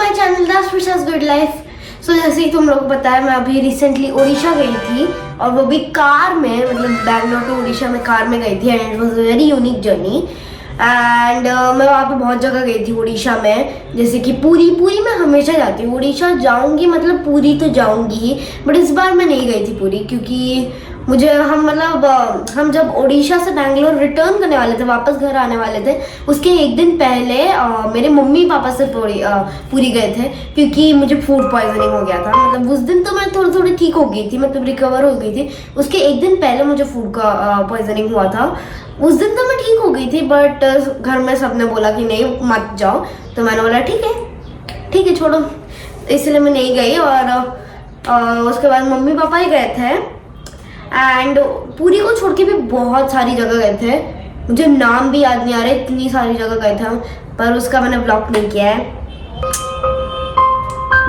My channel that's precious good life. So जैसे ही तुम लोग को पता है, मैं अभी रिसेंटली उड़ीसा गई थी और वो भी कार में, मतलब बैंगलोर टू उड़ीसा में कार में गई थी and it was a very unique journey. And मैं वहाँ पे बहुत जगह गई थी उड़ीसा में, जैसे कि पूरी मैं हमेशा जाती हूँ। उड़ीसा जाऊँगी मतलब पूरी तो जाऊँगी ही, बट इस बार मैं नहीं गई थी पूरी, क्योंकि मुझे हम जब उड़ीसा से बैंगलोर रिटर्न करने वाले थे, वापस घर आने वाले थे, उसके एक दिन पहले मेरे मम्मी पापा से पूरी गए थे, क्योंकि मुझे फूड पॉइजनिंग हो गया था। मतलब उस दिन तो मैं थोड़ी ठीक हो गई थी, मतलब रिकवर हो गई थी। उसके एक दिन पहले मुझे फूड का पॉइजनिंग हुआ था। उस दिन तो मैं ठीक हो गई थी, बट घर में सबने बोला कि नहीं मत जाओ, तो मैंने बोला ठीक है छोड़ो, इसलिए मैं नहीं गई। और उसके बाद मम्मी पापा ही गए थे एंड पूरी को छोड़ के भी बहुत सारी जगह गए थे, मुझे नाम भी याद नहीं आ रहे, इतनी सारी जगह गए थे हम, पर उसका मैंने ब्लॉग नहीं किया है,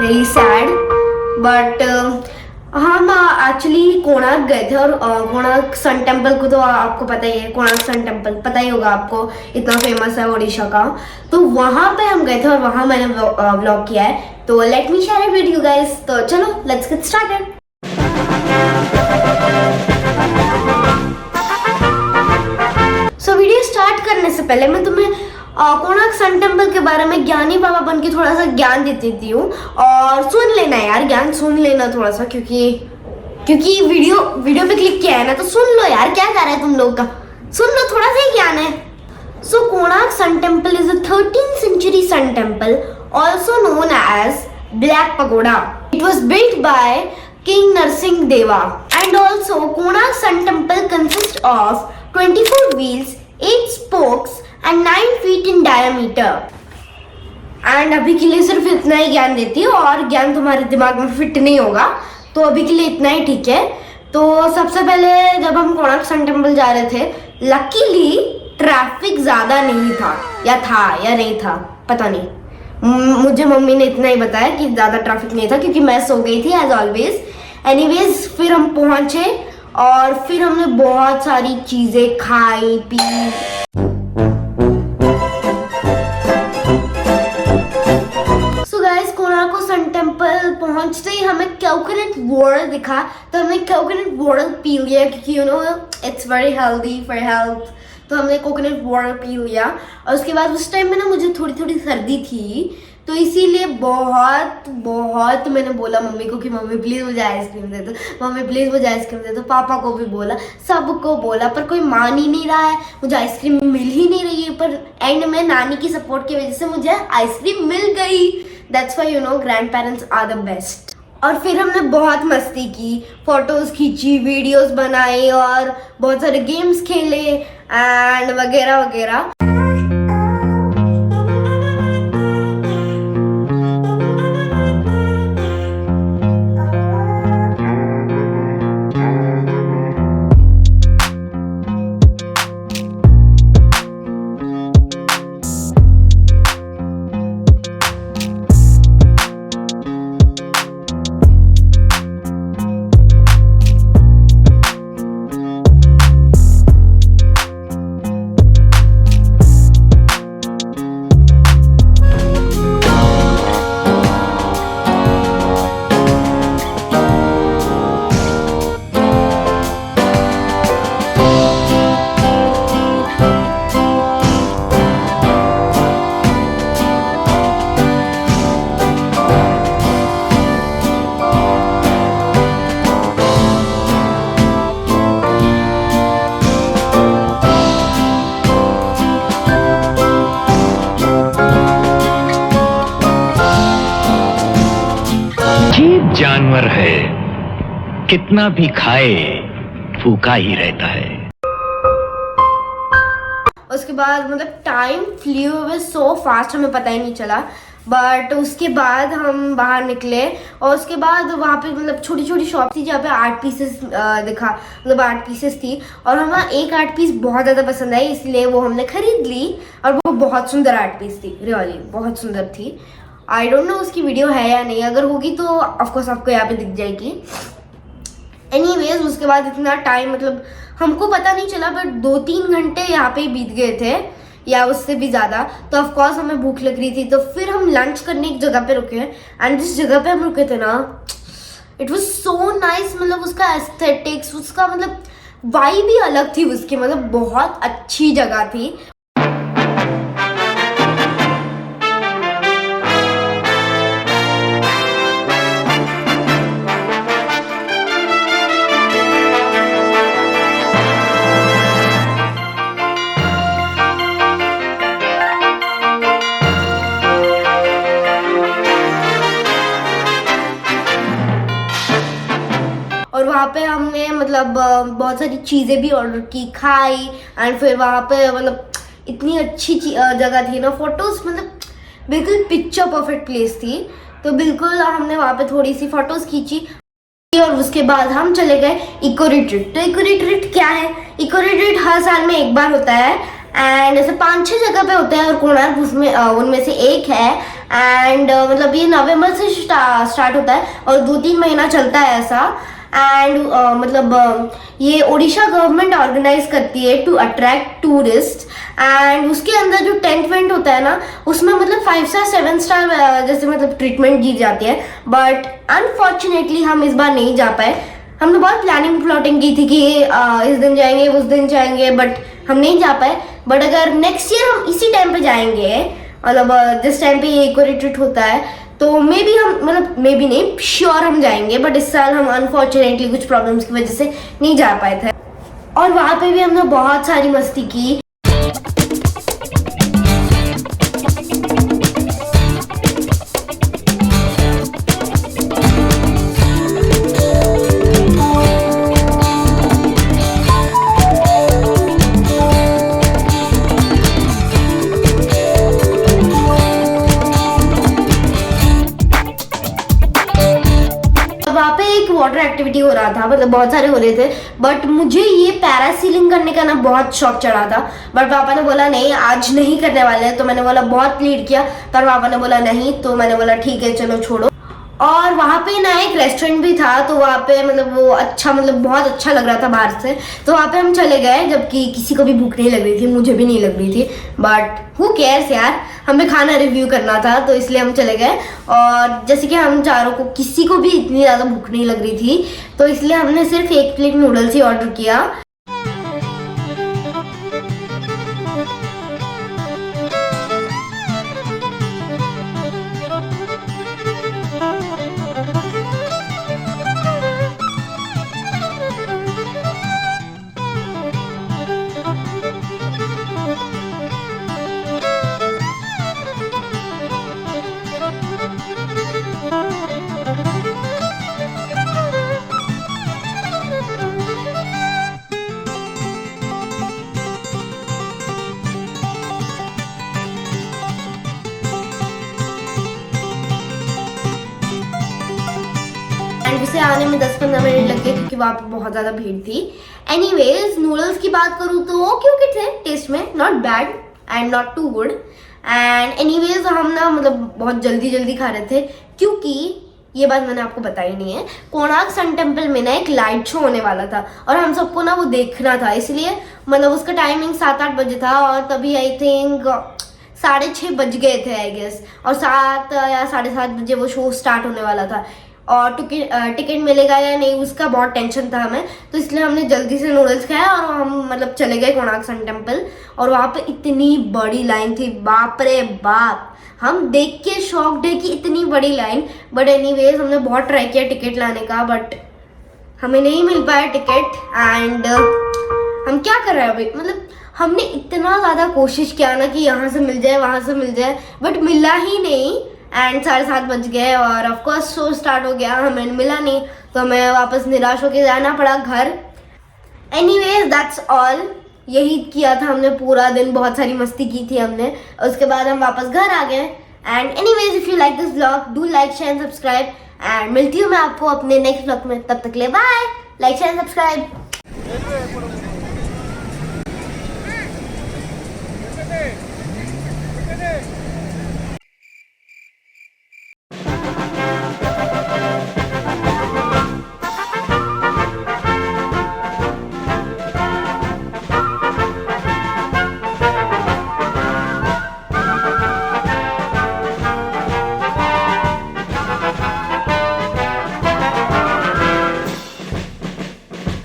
वेरी सैड। बट हम एक्चुअली कोणार्क गए थे, और कोणार्क सन टेम्पल को तो आपको पता ही है, कोणार्क सन टेम्पल पता ही होगा आपको, इतना फेमस है उड़ीसा का। तो वहाँ पे हम गए थे और वहाँ मैंने ब्लॉग किया है, तो let me share it with you guys. तो चलो let's get started. So video start करने से पहले मैं तुम्हें कोणार्क सन टेम्पल के बारे में ज्ञानी बाबा बन के थोड़ा सा ज्ञान देती हूँ, और सुन लेना यार, ज्ञान सुन लेना थोड़ा सा, क्योंकि वीडियो पे क्लिक किया है ना, तो सुन लो यार, क्या कर रहा है तुम लोग का, सुन लो, थोड़ा सा ही ज्ञान है। So Konark sun temple is a 13th century sun temple, also known as Black Pagoda. It was built by King Narsingh Deva, and also Konark Sun Temple consists of 24 wheels, 8 spokes and 9 feet in diameter. And अभी के लिए सिर्फ इतना ही ज्ञान देती हूँ, और ज्ञान तुम्हारे दिमाग में फिट नहीं होगा, तो अभी के लिए इतना ही ठीक है। तो सबसे पहले जब हम कोणार्क सन टेम्पल जा रहे थे, लकीली ट्रैफिक ज़्यादा नहीं था या नहीं था, पता नहीं, मुझे मम्मी ने इतना ही बताया कि ज़्यादा ट्रैफिक नहीं था, क्योंकि मैं सो गई थी एज ऑलवेज। एनीवेज फिर हम पहुँचे और फिर हमने बहुत सारी चीज़ें खाई पी। So guys, Konark sun temple पहुंचते ही हमें कोकोनट वाटर दिखा, तो हमने कोकोनट वाटर पी लिया, क्योंकि you know it's very healthy for health, तो हमने कोकोनट वाटर पी लिया। और उसके बाद उस टाइम में ना मुझे थोड़ी सर्दी थी, तो इसीलिए बहुत मैंने बोला मम्मी को कि मम्मी प्लीज़ मुझे आइसक्रीम दे दो, मम्मी प्लीज़ मुझे आइसक्रीम दे दो। पापा को भी बोला, सबको बोला, पर कोई मान ही नहीं रहा है, मुझे आइसक्रीम मिल ही नहीं रही है। पर एंड में नानी की सपोर्ट की वजह से मुझे आइसक्रीम मिल गई। That's why you know grandparents are the best. और फिर हमने बहुत मस्ती की, फोटोज़ खींची, वीडियोज़ बनाई और बहुत सारे गेम्स खेले एंड वगैरह वगैरह। जानवर है, कितना भी खाए भूखा ही रहता है। उसके बाद मतलब time flu away so fast, हमें पता ही नहीं चला। बट उसके बाद हम बाहर निकले और उसके बाद वहाँ पे मतलब छोटी छोटी शॉप थी जहाँ पे आर्ट पीसेस दिखा, मतलब आर्ट पीसेस थी, और हमें एक आर्ट पीस बहुत ज़्यादा पसंद आई, इसलिए वो हमने खरीद ली। और वो बहुत सुंदर आर्ट पीस थी, रियली बहुत सुंदर थी। आई डोंट नो उसकी वीडियो है या नहीं, अगर होगी तो ऑफकोर्स आपको यहाँ पे दिख जाएगी। एनीवेज उसके बाद इतना टाइम मतलब हमको पता नहीं चला, बट 2-3 घंटे यहाँ पे बीत गए थे। या उससे भी ज़्यादा, तो ऑफ कोर्स हमें भूख लग रही थी। तो फिर हम लंच करने एक जगह पे रुके, एंड जिस जगह पे हम रुके थे ना, इट वाज सो नाइस। मतलब उसका एस्थेटिक्स, उसका मतलब वाइब ही अलग थी उसकी, मतलब बहुत अच्छी जगह थी। और वहाँ पे हमने मतलब बहुत सारी चीज़ें भी ऑर्डर की, खाई, एंड फिर वहाँ पे मतलब इतनी अच्छी जगह थी ना, फोटोज मतलब बिल्कुल पिक्चर परफेक्ट प्लेस थी। तो बिल्कुल हमने वहाँ पे थोड़ी सी फोटोज खींची, और उसके बाद हम चले गए इको रिट्रीट। तो इको रिट्रीट क्या है? इको रिट्रीट हर साल में एक बार होता है, एंड ऐसे 5-6 जगह पे होते हैं, और कोणार्क उसमें उनमें से एक है। एंड मतलब ये नवंबर से स्टार्ट होता है और 2-3 महीना चलता है ऐसा। एंड मतलब ये ओडिशा गवर्नमेंट ऑर्गेनाइज करती है टू अट्रैक्ट टूरिस्ट। एंड उसके अंदर जो टेंट वेंट होता है ना, उसमें मतलब 5 स्टार 7 स्टार जैसे मतलब ट्रीटमेंट दी जाती है। बट अनफॉर्चुनेटली हम इस बार नहीं जा पाए। हमने बहुत प्लानिंग प्लॉटिंग की थी कि इस दिन जाएंगे उस दिन जाएंगे, बट हम नहीं जा पाए। बट अगर नेक्स्ट ईयर हम इसी टाइम पे जाएंगे, मतलब जिस टाइम पे ये इको रिट्रीट होता है, तो मे बी हम मतलब मे बी नहीं, श्योर हम जाएंगे। बट इस साल हम अनफॉर्चुनेटली कुछ प्रॉब्लम्स की वजह से नहीं जा पाए थे। और वहाँ पे भी हमने बहुत सारी मस्ती की। वहाँ पे एक वाटर एक्टिविटी हो रहा था, मतलब बहुत सारे हो रहे थे, बट मुझे ये पैरासीलिंग करने का ना बहुत शौक चढ़ा था। बट पापा ने बोला नहीं, आज नहीं करने वाले। तो मैंने बोला, बहुत प्लीड किया, पर पापा ने बोला नहीं। तो मैंने बोला ठीक है चलो छोड़ो। और वहाँ पे ना एक रेस्टोरेंट भी था, तो वहाँ पे मतलब वो अच्छा, मतलब बहुत अच्छा लग रहा था बाहर से। तो वहाँ पे हम चले गए, जबकि किसी को भी भूख नहीं लग रही थी, मुझे भी नहीं लग रही थी। बट हु केयर्स यार, हमें खाना रिव्यू करना था, तो इसलिए हम चले गए। और जैसे कि हम चारों को, किसी को भी इतनी ज़्यादा भूख नहीं लग रही थी, तो इसलिए हमने सिर्फ 1 प्लेट नूडल्स ही ऑर्डर किया। एंड उसे आने में 10-15 मिनट लग गए, क्योंकि वहाँ पे बहुत ज़्यादा भीड़ थी। एनीवेज, नूडल्स की बात करूँ तो वो क्योंकि थे टेस्ट में not bad and not too good. And anyways हम ना मतलब बहुत जल्दी खा रहे थे, क्योंकि ये बात मैंने आपको बताई नहीं है, कोणार्क सन टेम्पल में ना एक लाइट शो होने वाला था, और हम सबको ना वो देखना था। इसलिए मतलब उसका टाइमिंग 7-8 बजे था, और तभी आई थिंक 6:30 बज गए थे आई गेस, और 7 या 7:30 बजे वो शो स्टार्ट होने वाला था। और टिकट मिलेगा या नहीं उसका बहुत टेंशन था हमें, तो इसलिए हमने जल्दी से नूडल्स खाया और हम मतलब चले गए कोणार्क सन टेम्पल। और वहाँ पे इतनी बड़ी लाइन थी, बाप रे बाप, हम देख के शॉक्ड है कि इतनी बड़ी लाइन। बट एनीवेज हमने बहुत ट्राई किया टिकट लाने का, बट हमें नहीं मिल पाया टिकट। एंड हम क्या कर रहे हैं अभी, मतलब हमने इतना ज़्यादा कोशिश किया ना कि यहाँ से मिल जाए वहाँ से मिल जाए, बट मिला ही नहीं। एंड 7:30 बज गए, और ऑफकोर्स शो स्टार्ट हो गया, हमें मिला नहीं, तो हमें वापस निराश होकर जाना पड़ा घर। एनीवेज दैट्स ऑल, यही किया था हमने पूरा दिन, बहुत सारी मस्ती की थी हमने। उसके बाद हम वापस घर आ गए। And anyways, if you like this vlog, do like share and subscribe. And मिलती हूँ मैं आपको अपने नेक्स्ट व्लॉग में, तब तक के लिए bye, like share and subscribe.